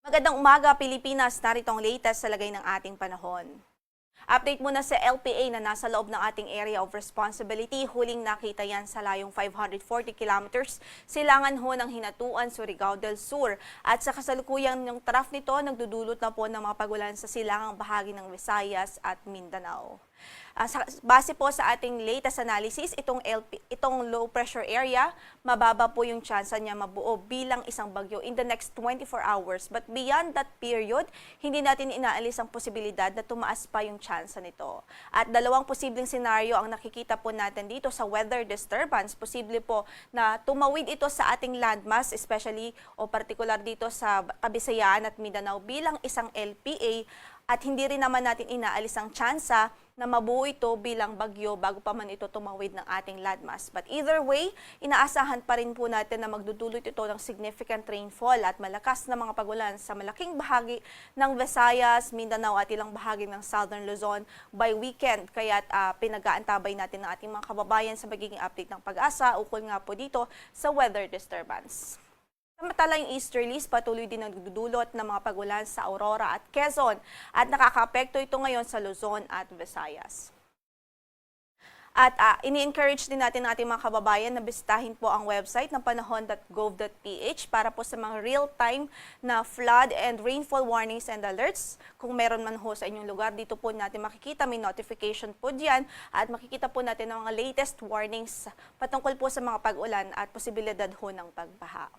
Magandang umaga, Pilipinas. Narito ang latest sa lagay ng ating panahon. Update muna sa LPA na nasa loob ng ating area of responsibility. Huling nakita yan sa layong 540 kilometers. Silangan ho ng Hinatuan, Surigao del Sur. At sa kasalukuyang ng trough nito, nagdudulot na po ng mga pagulan sa silangang bahagi ng Visayas at Mindanao. Base po sa ating latest analysis, itong low pressure area, mababa po yung tsansa niya mabuo bilang isang bagyo in the next 24 hours. But beyond that period, hindi natin inaalis ang posibilidad na tumaas pa yung tsansa nito. At dalawang posibleng senaryo ang nakikita po natin dito sa weather disturbance. Posible po na tumawid ito sa ating landmass, especially o particular dito sa Kabisayaan at Mindanao bilang isang LPA. At hindi rin naman natin inaalis ang tsansa na mabuo ito bilang bagyo bago pa man ito tumawid ng ating landmass. But either way, inaasahan pa rin po natin na magdudulot ito ng significant rainfall at malakas na mga pagulan sa malaking bahagi ng Visayas, Mindanao at ilang bahagi ng Southern Luzon by weekend. Kaya pinag-aantabay natin ng ating mga kababayan sa magiging update ng Pag-asa ukol nga po dito sa weather disturbance. Samantala, yung easterlies patuloy din nagdudulot ng mga pagulan sa Aurora at Quezon at nakakaapekto ito ngayon sa Luzon at Visayas. At ini-encourage din natin ang ating mga kababayan na bisitahin po ang website ng panahon.gov.ph para po sa mga real-time na flood and rainfall warnings and alerts. Kung meron man ho sa inyong lugar, dito po natin makikita, may notification po diyan at makikita po natin ang mga latest warnings patungkol po sa mga pag-ulan at posibilidad ho ng pagbaha.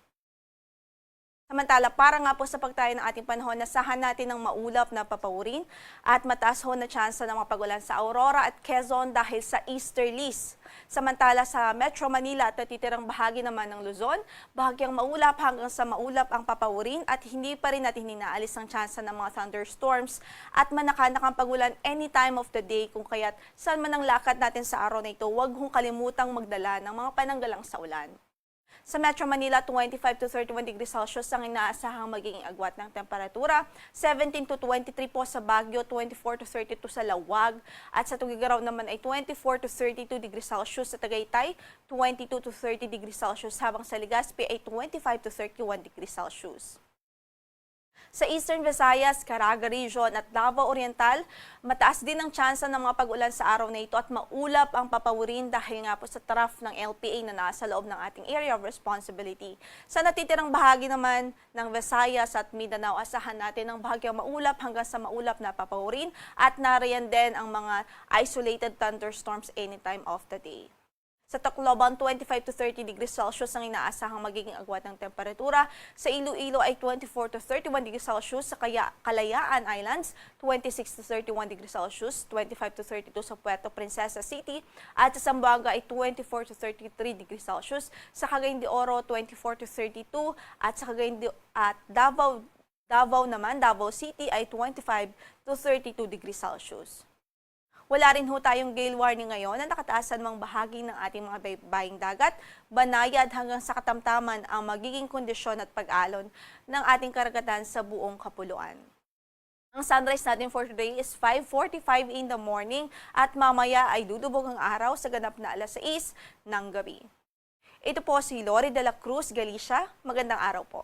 Samantala, para nga po sa pagtayo ng ating panahon, nasahan natin ng maulap na papawurin at mataas ho na tsansa ng mga pagulan sa Aurora at Quezon dahil sa easterlies. Samantala sa Metro Manila at natitirang bahagi naman ng Luzon, bahagyang maulap hanggang sa maulap ang papawurin at hindi pa rin natin inaalis ang tsansa ng mga thunderstorms at manakanakang pagulan any time of the day. Kung kaya't saan man ang lakad natin sa araw na ito, huwag hong kalimutang magdala ng mga pananggalang sa ulan. Sa Metro Manila, 25 to 31 degrees Celsius ang inaasahang magiging agwat ng temperatura, 17 to 23 po sa Baguio, 24 to 32 sa Lawag, at sa Tuguegarao naman ay 24 to 32 degrees Celsius sa Tagaytay, 22 to 30 degrees Celsius, habang sa Legazpi ay 25 to 31 degrees Celsius. Sa Eastern Visayas, Caraga Region at Davao Oriental, mataas din ang tsansa ng mga pag-ulan sa araw na ito at maulap ang papawurin dahil nga po sa trough ng LPA na nasa loob ng ating area of responsibility. Sa natitirang bahagi naman ng Visayas at Mindanao, asahan natin ang bahagyang maulap hanggang sa maulap na papawurin at nariyan din ang mga isolated thunderstorms anytime of the day. Sa Tacloban, 25 to 30 degrees Celsius ang inaasahang magiging agwat ng temperatura. Sa Iloilo ay 24 to 31 degrees Celsius. Sa Kalayaan Islands, 26 to 31 degrees Celsius, 25 to 32 sa Puerto Princesa City. At sa Zamboanga ay 24 to 33 degrees Celsius. Sa Cagayan de Oro, 24 to 32. At sa Davao naman, Davao City ay 25 to 32 degrees Celsius. Wala rin ho tayong gale warning ngayon na nakataasan mga bahagi ng ating mga baybaying dagat, banayad hanggang sa katamtaman ang magiging kondisyon at pag-alon ng ating karagatan sa buong kapuluan. Ang sunrise natin for today is 5:45 in the morning at mamaya ay dudubog ang araw sa ganap na alas 6 ng gabi. Ito po si Lori de la Cruz, Galicia. Magandang araw po.